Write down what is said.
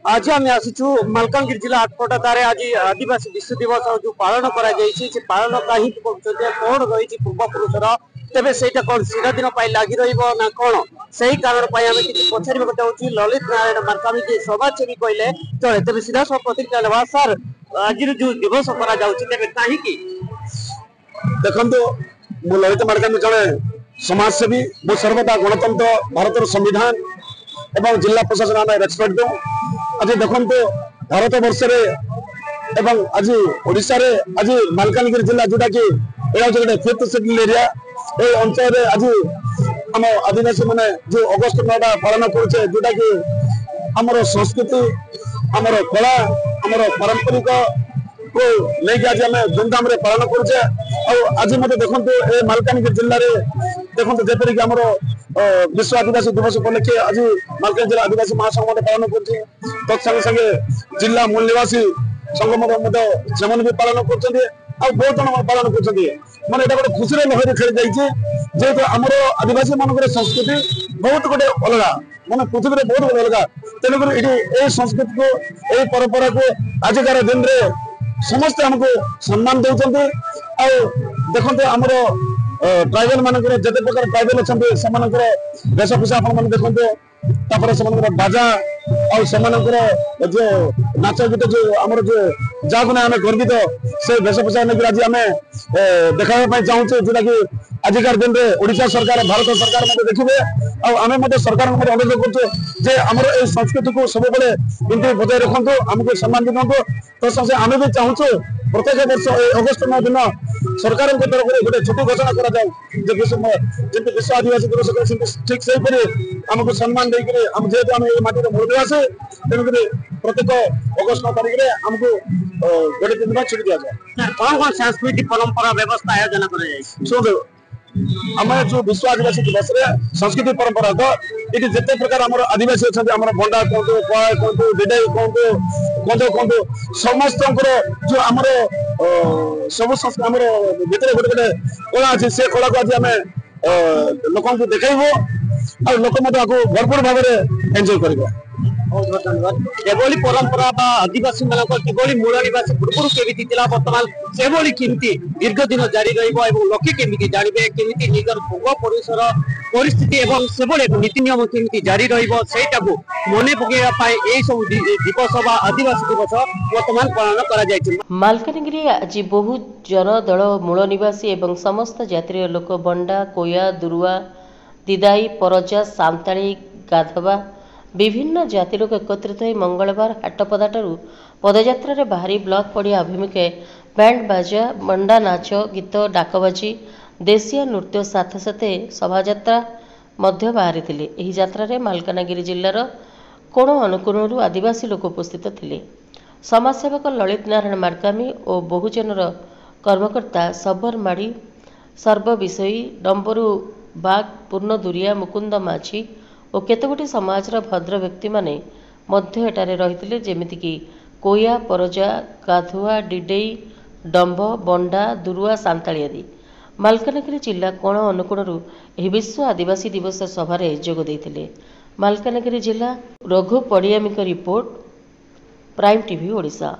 आज आम आसीचु मलकानगिरी जिला आठपटारे आज आदिवासी विश्व दिवस जो पालन करा से पालन कहीं कौन रही पूर्वपुरुषर तेरे से कौन चिरदिन लगी रहा कौन से कारण पचार चाहूँ ललित नारायण मार्कामी जी समाजसेवी कहले चले तेज सीधा सब प्रतिक्रिया ना सार आज जो दिवस कहीं देखो मु ललित मार्कामी जड़े समाजसेवी मु सर्वदा गणतंत्र भारत संविधान एवं जिला प्रशासन आम रेस्पेक्ट दू आज देखो भारत वर्ष एवं आज ओडिशा रे आज मालकानगिरी जिला जोटा कि गोटे फिफ्थ सेड्यूल एरिया ये अंचल आज आम आदिवासी माने जो अगस्ट 9 पालन करुचे जोटा कि आमर संस्कृति आमर कला आमर पारंपरिक को लेकिन आज आम धूमधाम रे पालन करुचे आज मत देखो ये मालकानगिरी जिले में देखो जपरिक आमर विश्व आदिवासी दिवस उपलक्षे आज मालकानगिरी जिला आदिवासी महासंघ पालन कर तत्संगे संगे जिला मूल निवासी संगम से भी पालन कर बहुत जन पालन कर मैंने गोटे खुशी लहरी खेल जाइए जेहेतु आमर आदिवासी मान संस्कृति बहुत गोटे अलग मैंने पृथ्वी में बहुत अलग तेणुक ये संस्कृति को यही परंपरा को आजिकार दिन में समस्ते हमको सम्मान दौरान देखते आमर ट्राइबल मान जिते प्रकार ट्राइबल अच्छा वेशभूषा आप देखते बाजा और जो नाच गीत जो आम जो जहाँ ना आम गर्वित से वेशभूषा नहीं आज आम देखा चाहूँ जोटा कि आजिकार दिन में ओडिशा सरकार भारत सरकार देखिए आम सरकार अनुरोध कर संस्कृति को सब बड़े बजाय रखु आमको सम्मान दिखाँ तो आम भी चाहूँ प्रत्येक वर्ष अगस्ट 9 दिन सरकार तरफ गोटे छुट्टी घोषणा कर विश्व आदिवासी दिवस ठीक से आमको सम्मान देकर जेहेतु आम माटी मूल निवासी तेणुक प्रत्येक अगस्ट 9 तारीख में आमको गोटे दिन छुट्टी दि जाए कौन कौन सांस्कृतिक परंपरा व्यवस्था आयोजन कर आम जो विश्व आदिवासी दिवस संस्कृति परंपरा तो ये जिते प्रकार आम आदिवासी अच्छा बंडा कहतु कय कहतु डिडाई कहतु कंद कहतु समस्त जो आम सब आम भर गोटे गोटे कला अच्छे से कला को आज आम लोक देखो और लोक भरपूर भाव में एंजॉय कर बहुत बहुत धन्यवाद परंपरा आदिवासी मान मूल निवासी पूर्व केमी बर्तमान से केमी दीर्घ दिन जारी लोके केमी जानवे केमी निजर पूर्वपुरुषर परिस्थिति और से नीति नियम केमी जारी रहीटा मन पकड़ सब दिवस आदिवासी दिवस बर्तमान पालन कर मालकानगिरी आज बहुत जनदल मूल निवासी और समस्त जातीय लोक बंडा कोया दुरुआ दिदाई परजा सांताली गाधवा विभिन्न जाति लोक एकत्रित हो मंगलवार हाटपदाठारू पदयात्रा बाहरी ब्लॉक पड़िया अभिमुखे बैंड बाजा बंडा नाच गीत डाकबाजी देशीय नृत्य साथ साथे शोभायात्रा मध्य बाहरी थिले। एही यात्रा रे मालकानगिरी जिल्लार कोण अनुकोणरू आदिवासी लोक उपस्थित थिले। समाजसेवक ललित नारायण मार्कामी और बहुजनर कर्मकर्ता सबर माड़ी सर्वविषयी डंबरू बाग पूर्ण दुरिया मुकुंद माझी और केतगोटी समाजर भद्र व्यक्ति माने मध्य एटारे रहिथिले जेमितिकी कोया परजा गाधुआ डिडेई डंभ बंडा दुरुआ सांताली आदि। मालकानगिरी जिला कोण अनुकोणरू एही विश्व आदिवासी दिवस सभारे जोग देइथिले। मालकानगिरी जिला Raghu Padiami report prime TV Odisha.